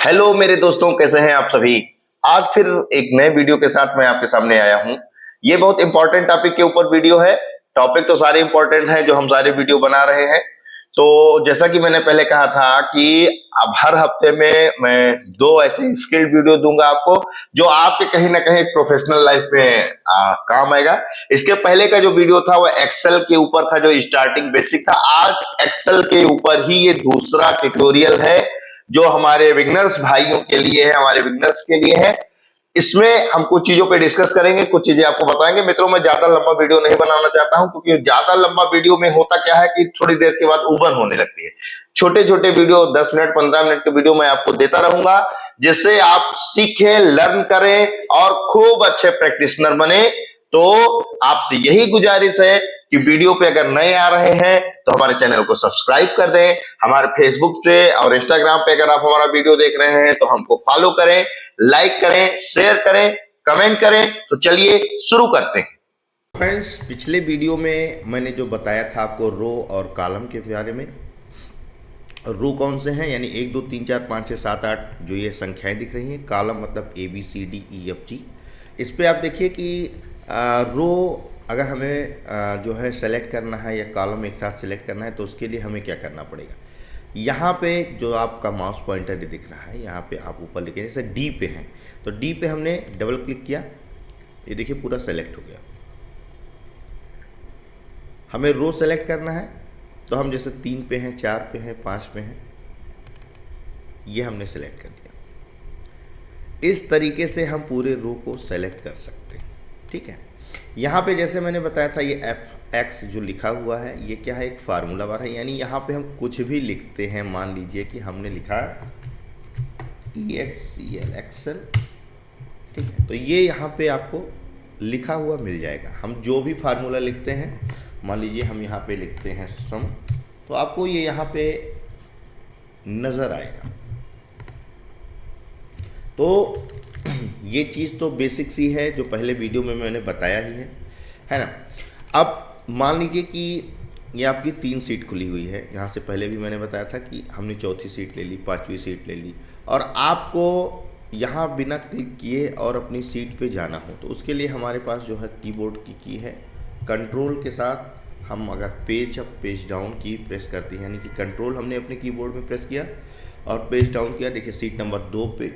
Hello मेरे दोस्तों, कैसे हैं आप सभी। आज फिर एक नए वीडियो के साथ मैं आपके सामने आया हूं। ये बहुत इंपॉर्टेंट टॉपिक के ऊपर वीडियो है। टॉपिक तो सारे इंपॉर्टेंट हैं जो हम सारे वीडियो बना रहे हैं। तो जैसा कि मैंने पहले कहा था कि अब हर हफ्ते में मैं दो ऐसे स्किल्ड वीडियो दूंगा आपको, जो आपके कहीं ना कहीं प्रोफेशनल लाइफ में काम आएगा। इसके पहले का जो वीडियो था वो एक्सेल के ऊपर था, जो स्टार्टिंग बेसिक था। आज एक्सेल के ऊपर ही ये दूसरा ट्यूटोरियल है जो हमारे बिगनर्स भाइयों के लिए है, हमारे बिगनर्स के लिए है। इसमें हम कुछ चीजों पे डिस्कस करेंगे, कुछ चीजें आपको बताएंगे। मित्रों, मैं ज्यादा लंबा वीडियो नहीं बनाना चाहता हूं, क्योंकि ज्यादा लंबा वीडियो में होता क्या है कि थोड़ी देर के बाद उबन होने लगती है। छोटे छोटे वीडियो 10 मिनट 15 मिनट के वीडियो मैं आपको देता रहूंगा, जिससे आप सीखें, लर्न करें और खूब अच्छे प्रैक्टिशनर बने। तो आपसे यही गुजारिश है कि वीडियो पे अगर नए आ रहे हैं तो हमारे चैनल को सब्सक्राइब कर दें। हमारे फेसबुक पे और इंस्टाग्राम पे अगर आप हमारा वीडियो देख रहे हैं तो हमको फॉलो करें, लाइक करें, शेयर करें, कमेंट करें। तो चलिए शुरू करते हैं। फ्रेंड्स, पिछले वीडियो में मैंने जो बताया था आपको रो और कॉलम के बारे में। रो कौन से हैं, यानी 1 2 3 4 5 6 7 8 जो ये संख्याएं दिख रही हैं। कॉलम मतलब ABCDEFG। इस पे आप देखिए कि रो अगर हमें जो है सेलेक्ट करना है या कॉलम एक साथ सेलेक्ट करना है तो उसके लिए हमें क्या करना पड़ेगा। यहाँ पे जो आपका माउस पॉइंटर दिख रहा है, यहाँ पे आप ऊपर लिखें, जैसे डी पे हैं तो डी पे हमने डबल क्लिक किया, ये देखिए पूरा सेलेक्ट हो गया। हमें रो सेलेक्ट करना है तो हम जैसे 3 पे हैं, 4 पे हैं, 5 पे हैं, ये हमने सेलेक्ट कर लिया। इस तरीके से हम पूरे रो को सेलेक्ट कर सकते हैं, ठीक है। यहाँ पे जैसे मैंने बताया था ये FX जो लिखा हुआ है ये क्या है, एक फार्मूला बार है। यानी यहाँ पे हम कुछ भी लिखते हैं, मान लीजिए कि हमने लिखा EXCL एक्सेल, ठीक है, तो ये यहाँ पे आपको लिखा हुआ मिल जाएगा। हम जो भी फार्मूला लिखते हैं, मान लीजिए हम यहाँ पे लिखते हैं सम, तो आपको ये यहाँ पे नज़र आएगा। तो ये चीज़ तो बेसिक सी है जो पहले वीडियो में मैंने बताया ही है ना। अब मान लीजिए कि ये आपकी 3 सीट खुली हुई है। यहाँ से पहले भी मैंने बताया था कि हमने चौथी सीट ले ली, 5वीं सीट ले ली, और आपको यहाँ बिना क्लिक किए और अपनी सीट पे जाना हो तो उसके लिए हमारे पास जो है कीबोर्ड की है। कंट्रोल के साथ हम अगर पेज अप पेज डाउन की प्रेस करते हैं, यानी कि कंट्रोल हमने अपने कीबोर्ड में प्रेस किया और पेज डाउन किया, देखिए सीट नंबर 2 पे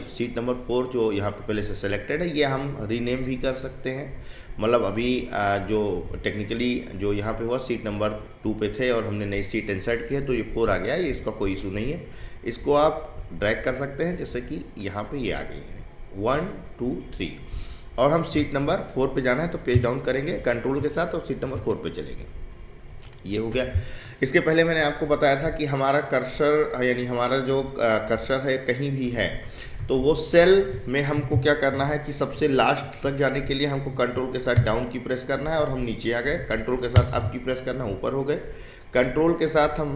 सीट नंबर 4 जो यहाँ पे पहले से सेलेक्टेड है, ये हम रीनेम भी कर सकते हैं। मतलब अभी जो टेक्निकली जो यहाँ पे हुआ सीट नंबर 2 पे थे और हमने नई सीट इंसर्ट की है तो ये 4 आ गया है। ये इसका कोई इशू नहीं है, इसको आप ड्रैग कर सकते हैं, जैसे कि यहाँ पे ये आ गई है 1 2 3, और हम सीट नंबर 4 पे जाना है तो पेज डाउन करेंगे कंट्रोल के साथ और सीट नंबर 4 पे चलेंगे। ये हो गया। इसके पहले मैंने आपको बताया था कि हमारा कर्सर, यानी हमारा जो कर्सर है कहीं भी है तो वो सेल में हमको क्या करना है कि सबसे लास्ट तक जाने के लिए हमको कंट्रोल के साथ डाउन की प्रेस करना है और हम नीचे आ गए। कंट्रोल के साथ अप की प्रेस करना, ऊपर हो गए। कंट्रोल के साथ हम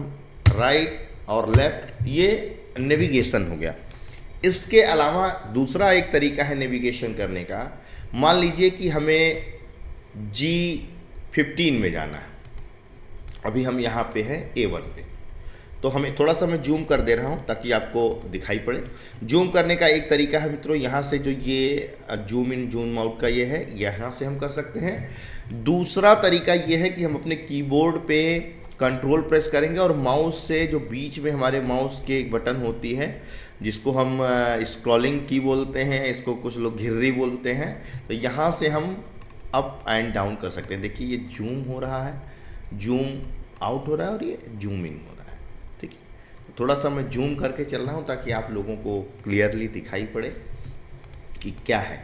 राइट और लेफ्ट, ये नेविगेशन हो गया। इसके अलावा दूसरा एक तरीका है नेविगेशन करने का। मान लीजिए कि हमें G15 में जाना है, अभी हम यहाँ पे हैं A1 पे, तो हमें थोड़ा सा मैं जूम कर दे रहा हूँ ताकि आपको दिखाई पड़े। जूम करने का एक तरीका है मित्रों, यहाँ से जो ये जूम इन जूम आउट का ये है, यहाँ से हम कर सकते हैं। दूसरा तरीका ये है कि हम अपने कीबोर्ड पे कंट्रोल प्रेस करेंगे और माउस से जो बीच में हमारे माउस के एक बटन होती है जिसको हम स्क्रॉलिंग की बोलते हैं, इसको कुछ लोग घिर्री बोलते हैं, तो यहाँ से हम अप एंड डाउन कर सकते हैं। देखिए ये जूम हो रहा है, जूम आउट हो रहा है और ये जूम इन हो रहा है, ठीक है। थोड़ा सा मैं जूम करके चल रहा हूँ ताकि आप लोगों को क्लियरली दिखाई पड़े कि क्या है।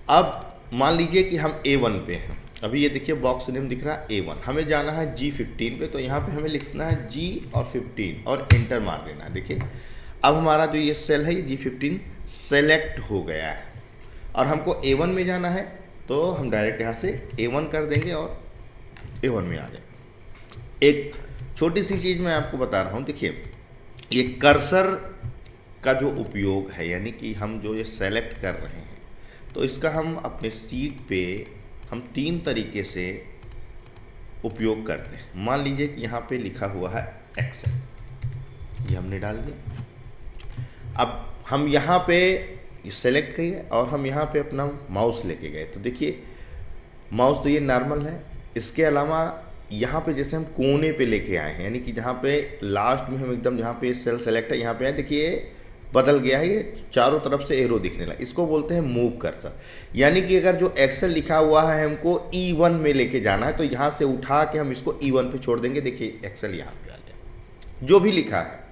अब मान लीजिए कि हम A1 पे हैं, अभी ये देखिए बॉक्स नेम दिख रहा है A1, हमें जाना है G15 पे, तो यहाँ पे हमें लिखना है G और 15 और एंटर मार देना है। देखिए अब हमारा जो ये सेल है ये G15 सेलेक्ट हो गया है और हमको A1 में जाना है तो हम डायरेक्ट यहाँ से A1 कर देंगे और A1 में आ जाए। एक छोटी सी चीज़ मैं आपको बता रहा हूँ, देखिए ये कर्सर का जो उपयोग है, यानी कि हम जो ये सेलेक्ट कर रहे हैं तो इसका हम अपने सीट पे हम 3 तरीके से उपयोग करते हैं। मान लीजिए कि यहाँ पे लिखा हुआ है एक्सेल, ये हमने डाल दिया। अब हम यहाँ पे सेलेक्ट किए और हम यहाँ पे अपना माउस लेके गए, तो देखिए माउस तो ये नॉर्मल है। इसके अलावा यहाँ पे जैसे हम कोने पे लेके आए हैं, यानी कि जहाँ पे लास्ट में हम एकदम जहाँ पे सेल सेलेक्ट है यहाँ पे आए, देखिए बदल गया है, ये चारों तरफ से एरो दिखने लगा। इसको बोलते हैं मूव कर्सर। यानी कि अगर जो एक्सेल लिखा हुआ है हमको E1 में लेके जाना है, तो यहाँ से उठा के हम इसको E1 पे छोड़ देंगे। देखिए एक्सेल यहाँ पे आ गया, जो भी लिखा है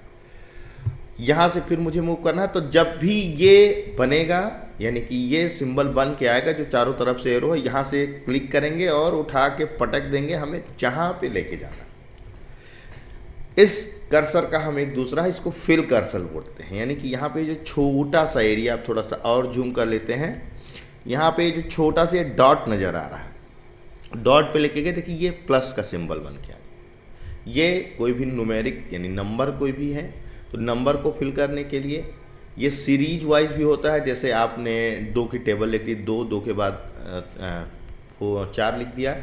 यहाँ से फिर मुझे मूव करना है। तो जब भी ये बनेगा, यानी कि ये सिंबल बन के आएगा जो चारों तरफ से एरो है, यहाँ से क्लिक करेंगे और उठा के पटक देंगे हमें जहाँ पे लेके जाना। इस कर्सर का हम एक दूसरा है, इसको फिल कर्सर बोलते हैं। यानी कि यहाँ पे जो छोटा सा एरिया, आप थोड़ा सा और जूम कर लेते हैं, यहाँ पे जो छोटा सा डॉट नज़र आ रहा है, डॉट पे लेके गए, देखिए ये प्लस का सिंबल बन के आया। ये कोई भी न्यूमेरिक यानी नंबर कोई भी है, तो नंबर को फिल करने के लिए ये सीरीज वाइज भी होता है। जैसे आपने 2 की टेबल लिख दी, 2 के बाद 4 लिख दिया,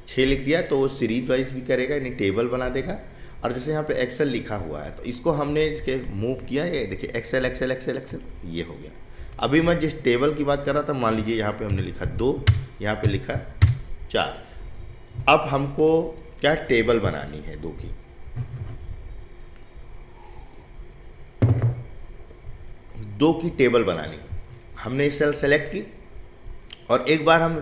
6 लिख दिया, तो वो सीरीज वाइज भी करेगा, यानी टेबल बना देगा। और जैसे यहाँ पे एक्सेल लिखा हुआ है, तो इसको हमने इसके मूव किया, ये देखिए एक्सेल एक्सेल एक्सेल एक्सेल, ये हो गया। अभी मैं जिस टेबल की बात कर रहा था, मान लीजिए यहाँ पे हमने लिखा 2, यहाँ पे लिखा 4। अब हमको क्या टेबल बनानी है 2 की। 2 की टेबल बनानी है, हमने सेल सेलेक्ट की और एक बार हम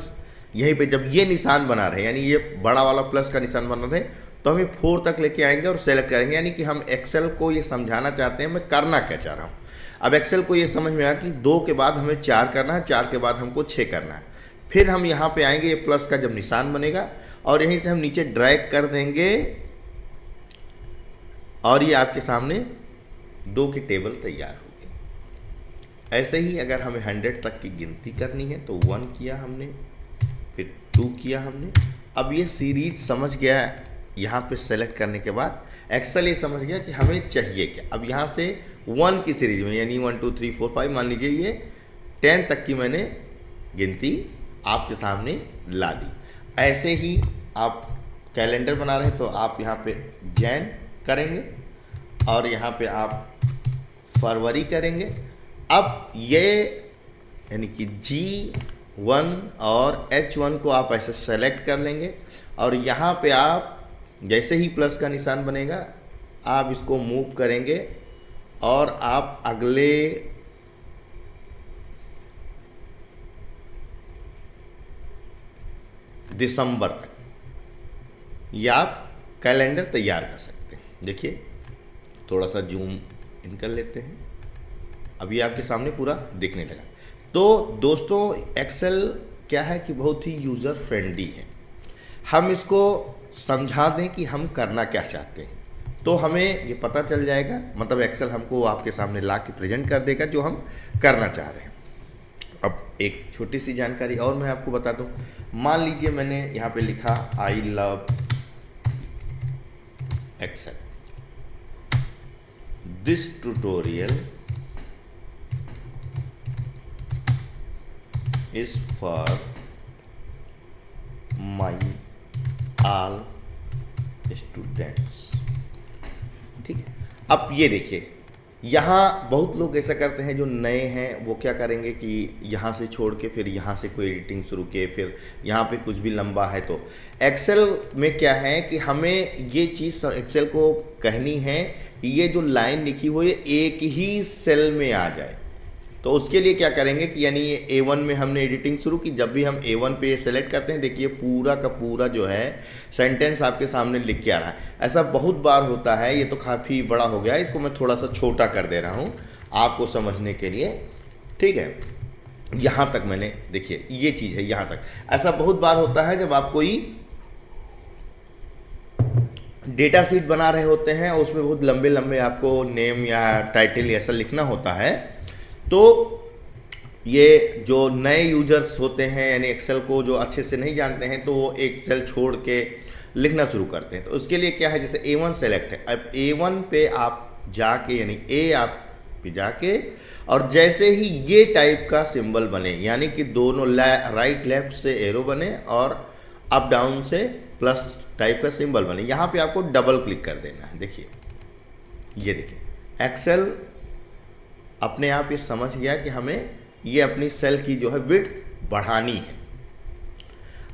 यहीं पे जब ये निशान बना रहे, यानी ये बड़ा वाला प्लस का निशान बना रहे, तो हम ये 4 तक लेके आएंगे और सेलेक्ट करेंगे। यानी कि हम एक्सेल को ये समझाना चाहते हैं मैं करना क्या चाह रहा हूँ। अब एक्सेल को ये समझ में आया कि 2 के बाद हमें 4 करना है, 4 के बाद हमको 6 करना है। फिर हम यहाँ पे आएंगे, ये प्लस का जब निशान बनेगा और यहीं से हम नीचे ड्रैग कर देंगे और ये आपके सामने 2 की टेबल तैयार होगी। ऐसे ही अगर हमें 100 तक की गिनती करनी है, तो 1 किया हमने, फिर 2 किया हमने। अब ये सीरीज समझ गया, यहाँ पे सेलेक्ट करने के बाद एक्सेल ये समझ गया कि हमें चाहिए क्या। अब यहाँ से 1 की सीरीज में, यानी 1 2 3 4 5, मान लीजिए ये 10 तक की मैंने गिनती आपके सामने ला दी। ऐसे ही आप कैलेंडर बना रहे हैं, तो आप यहाँ पे जैन करेंगे और यहाँ पे आप फरवरी करेंगे। अब ये यानी कि G1 और H1 को आप ऐसे सेलेक्ट कर लेंगे और यहाँ पे आप जैसे ही प्लस का निशान बनेगा, आप इसको मूव करेंगे और आप अगले दिसंबर तक या आप कैलेंडर तैयार कर सकते हैं। देखिए थोड़ा सा जूम इन कर लेते हैं, अभी आपके सामने पूरा दिखने लगा। तो दोस्तों एक्सेल क्या है कि बहुत ही यूज़र फ्रेंडली है। हम इसको समझा दें कि हम करना क्या चाहते हैं, तो हमें ये पता चल जाएगा, मतलब एक्सेल हमको आपके सामने ला के प्रेजेंट कर देगा जो हम करना चाह रहे हैं। अब एक छोटी सी जानकारी और मैं आपको बता दूं, मान लीजिए मैंने यहाँ पे लिखा I love Excel, this tutorial is for my all students। ठीक है। अब ये देखिए, यहाँ बहुत लोग ऐसा करते हैं जो नए हैं, वो क्या करेंगे कि यहाँ से छोड़ के फिर यहाँ से कोई एडिटिंग शुरू किए, फिर यहाँ पे कुछ भी लंबा है। तो एक्सेल में क्या है कि हमें ये चीज़ एक्सेल को कहनी है कि ये जो लाइन लिखी हुई है एक ही सेल में आ जाए। तो उसके लिए क्या करेंगे कि यानी ये A1 में हमने एडिटिंग शुरू की, जब भी हम A1 पे सेलेक्ट करते हैं, देखिए पूरा का पूरा जो है सेंटेंस आपके सामने लिख के आ रहा है। ऐसा बहुत बार होता है, ये तो काफ़ी बड़ा हो गया है, इसको मैं थोड़ा सा छोटा कर दे रहा हूँ आपको समझने के लिए। ठीक है, यहाँ तक मैंने, देखिए ये चीज़ है यहाँ तक। ऐसा बहुत बार होता है जब आप कोई डेटा शीट बना रहे होते हैं और उसमें बहुत लंबे लंबे आपको नेम या टाइटल ऐसा लिखना होता है, तो ये जो नए यूजर्स होते हैं यानी एक्सेल को जो अच्छे से नहीं जानते हैं, तो वो एक सेल छोड़ के लिखना शुरू करते हैं। तो उसके लिए क्या है, जैसे A1 सेलेक्ट है, अब A1 पे आप जाके यानी A आप पे जाके और जैसे ही ये टाइप का सिंबल बने, यानी कि दोनों राइट लेफ्ट से एरो बने और अप डाउन से प्लस टाइप का सिंबल बने, यहाँ पे आपको डबल क्लिक कर देना है। देखिए ये देखिए एक्सेल अपने आप ये समझ गया कि हमें ये अपनी सेल की जो है विड्थ बढ़ानी है।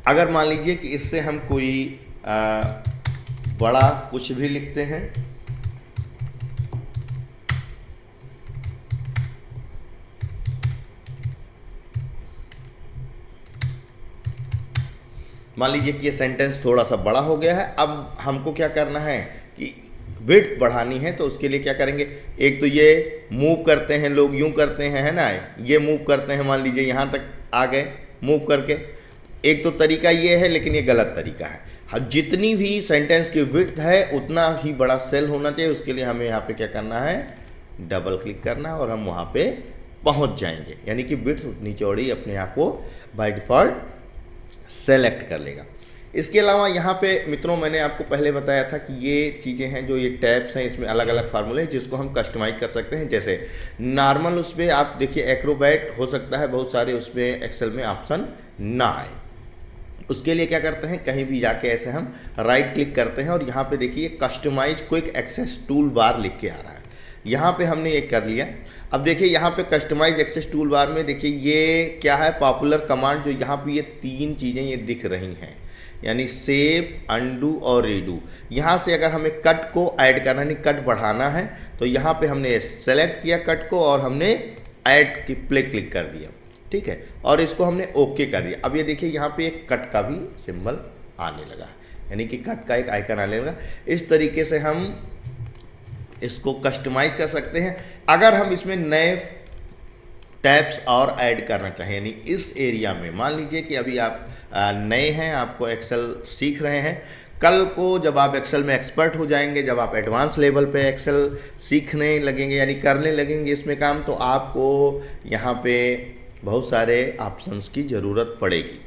अगर मान लीजिए कि इससे हम कोई बड़ा कुछ भी लिखते हैं, मान लीजिए कि ये सेंटेंस थोड़ा सा बड़ा हो गया है। अब हमको क्या करना है कि विड्थ बढ़ानी है, तो उसके लिए क्या करेंगे, एक तो ये मूव करते हैं लोग, यूं करते हैं, है ना, ये मूव करते हैं, मान लीजिए यहाँ तक आ गए मूव करके। एक तो तरीका ये है, लेकिन ये गलत तरीका है। जितनी भी सेंटेंस की विड्थ है उतना ही बड़ा सेल होना चाहिए। उसके लिए हमें यहाँ पे क्या करना है, डबल क्लिक करना है और हम वहाँ पे पहुँच जाएंगे, यानी कि विड्थ उतनी चौड़ी अपने आप को बाय डिफ़ॉल्ट सेलेक्ट कर लेगा। इसके अलावा यहाँ पे मित्रों मैंने आपको पहले बताया था कि ये चीज़ें हैं जो ये टैब्स हैं, इसमें अलग अलग फार्मूले हैं जिसको हम कस्टमाइज कर सकते हैं। जैसे नॉर्मल उस पर आप देखिए एक्रोबैट हो सकता है बहुत सारे उस पर एक्सेल में ऑप्शन ना आए। उसके लिए क्या करते हैं, कहीं भी जाके ऐसे हम राइट क्लिक करते हैं और यहाँ पे देखिए customize quick access toolbar लिख के आ रहा है। यहाँ पे हमने ये कर लिया। अब देखिए यहाँ पे कस्टमाइज एक्सेस टूल बार में देखिए ये क्या है, पॉपुलर कमांड, जो यहाँ पे ये तीन चीज़ें ये दिख रही हैं, यानी सेव, अंडू और रीडू। यहाँ से अगर हमें कट को ऐड करना यानी कट बढ़ाना है तो यहाँ पे हमने सेलेक्ट किया कट को और हमने ऐड की प्ले क्लिक कर दिया, ठीक है, और इसको हमने ओके कर दिया। अब ये देखिए यहाँ पे एक कट का भी सिंबल आने लगा, यानी कि कट का एक आइकन आने लगा। इस तरीके से हम इसको कस्टमाइज कर सकते हैं। अगर हम इसमें नए टैब्स और ऐड करना चाहें, यानी इस एरिया में मान लीजिए कि अभी आप नए हैं, आपको एक्सेल सीख रहे हैं, कल को जब आप एक्सेल में एक्सपर्ट हो जाएंगे, जब आप एडवांस लेवल पे एक्सेल सीखने लगेंगे यानी करने लगेंगे इसमें काम, तो आपको यहाँ पे बहुत सारे ऑप्शंस की ज़रूरत पड़ेगी।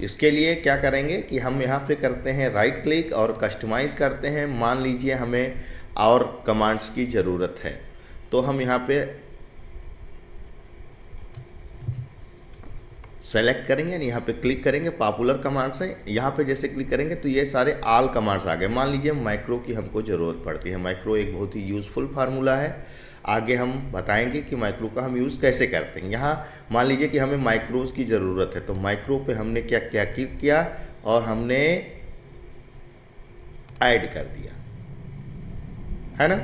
इसके लिए क्या करेंगे कि हम यहाँ पे करते हैं राइट क्लिक और कस्टमाइज़ करते हैं। मान लीजिए हमें और कमांड्स की ज़रूरत है तो हम यहाँ पे सेलेक्ट करेंगे, यहाँ पे क्लिक करेंगे, पॉपुलर कमांड्स हैं, यहाँ पे जैसे क्लिक करेंगे तो ये सारे ऑल कमांड्स आ गए। मान लीजिए माइक्रो की हमको ज़रूरत पड़ती है। माइक्रो एक बहुत ही यूज़फुल फार्मूला है, आगे हम बताएंगे कि माइक्रो का हम यूज़ कैसे करते हैं। यहाँ मान लीजिए कि हमें माइक्रोज़ की ज़रूरत है तो माइक्रो पे हमने क्या क्या क्लिक किया और हमने ऐड कर दिया, है ना।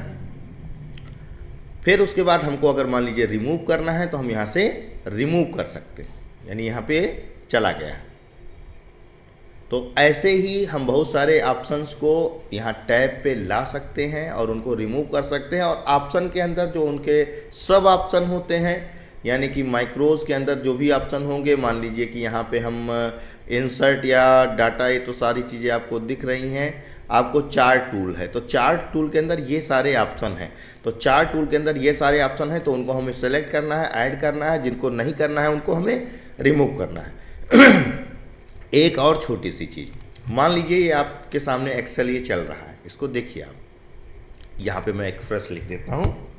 फिर उसके बाद हमको अगर मान लीजिए रिमूव करना है तो हम यहाँ से रिमूव कर सकते हैं, यानी यहाँ पे चला गया। तो ऐसे ही हम बहुत सारे ऑप्शंस को यहाँ टैब पे ला सकते हैं और उनको रिमूव कर सकते हैं। और ऑप्शन के अंदर जो उनके सब ऑप्शन होते हैं, यानी कि माइक्रोज़ के अंदर जो भी ऑप्शन होंगे, मान लीजिए कि यहाँ पे हम इंसर्ट या डाटा, ये तो सारी चीज़ें आपको दिख रही हैं। आपको चार्ट टूल है तो चार्ट टूल के अंदर ये सारे ऑप्शन हैं, तो चार्ट टूल के अंदर ये सारे ऑप्शन हैं तो उनको हमें सेलेक्ट करना है, ऐड करना है, जिनको नहीं करना है उनको हमें रिमूव करना है। एक और छोटी सी चीज़, मान लीजिए ये आपके सामने एक्सेल ये चल रहा है, इसको देखिए आप, यहाँ पे मैं एक फ्रेश लिख देता हूँ,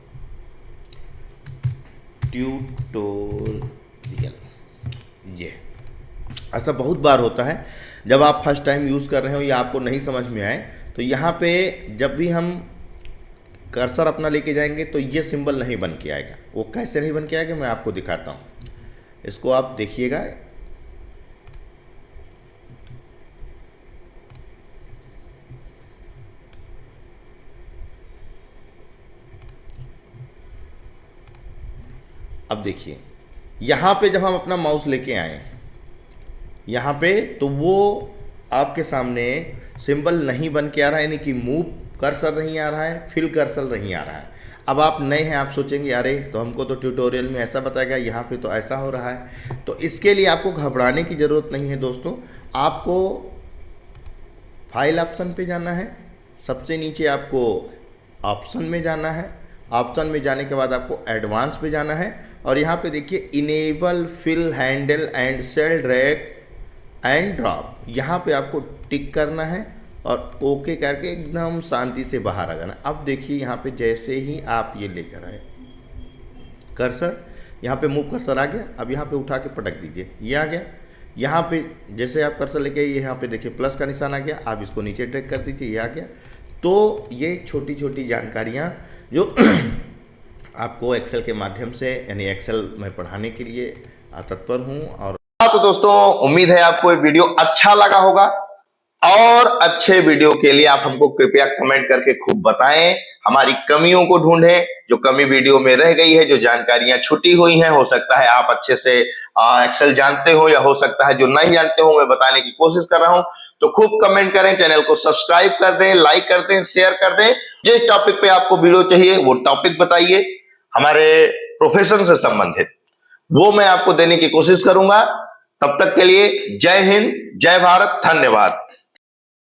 ट्यूटोरियल। ये ऐसा बहुत बार होता है जब आप फर्स्ट टाइम यूज़ कर रहे हो या आपको नहीं समझ में आए, तो यहाँ पे जब भी हम कर्सर अपना लेके जाएंगे तो ये सिंबल नहीं बन के आएगा। वो कैसे नहीं बन के आएगा मैं आपको दिखाता हूँ, इसको आप देखिएगा। अब देखिए यहाँ पे जब हम अपना माउस लेके आए यहाँ पे, तो वो आपके सामने सिंबल नहीं बन के आ रहा है, यानी कि मूव कर्सर नहीं आ रहा है, फिल कर्सर नहीं आ रहा है। अब आप नए हैं, आप सोचेंगे अरे तो हमको तो ट्यूटोरियल में ऐसा बताया गया, यहाँ पे तो ऐसा हो रहा है। तो इसके लिए आपको घबराने की ज़रूरत नहीं है दोस्तों। आपको फाइल ऑप्शन पे जाना है, सबसे नीचे आपको ऑप्शन में जाना है, ऑप्शन में जाने के बाद आपको एडवांस पे जाना है और यहाँ पे देखिए enable fill handle and cell drag and drop, यहाँ पे आपको टिक करना है और ओके करके एकदम शांति से बाहर आ जाना। अब देखिए यहाँ पे जैसे ही आप ये लेकर आए कर्सर, यहाँ पे मूव कर्सर आ गया। अब यहाँ पे उठा के पटक दीजिए, ये आ गया। यहाँ पे जैसे आप कर्सर लेके ये यहाँ पे देखिए प्लस का निशान आ गया, आप इसको नीचे ड्रैग कर दीजिए, ये आ गया। तो ये छोटी छोटी जानकारियाँ जो आपको एक्सेल के माध्यम से यानी एक्सेल में पढ़ाने के लिए तत्पर हूं। और तो दोस्तों, उम्मीद है आपको ये वीडियो अच्छा लगा होगा, और अच्छे वीडियो के लिए आप हमको कृपया कमेंट करके खूब बताएं, हमारी कमियों को ढूंढें, जो कमी वीडियो में रह गई है, जो जानकारियां छुटी हुई हैं। हो सकता है आप अच्छे से एक्सेल जानते हो, या हो सकता है जो नहीं जानते हो, मैं बताने की कोशिश कर रहा हूं। तो खूब कमेंट करें, चैनल को सब्सक्राइब कर दें, लाइक कर दें, शेयर कर दें। जिस टॉपिक पे आपको वीडियो चाहिए वो टॉपिक बताइए, हमारे प्रोफेशन से संबंधित, वो मैं आपको देने की कोशिश करूंगा। तब तक के लिए जय हिंद, जय भारत, धन्यवाद।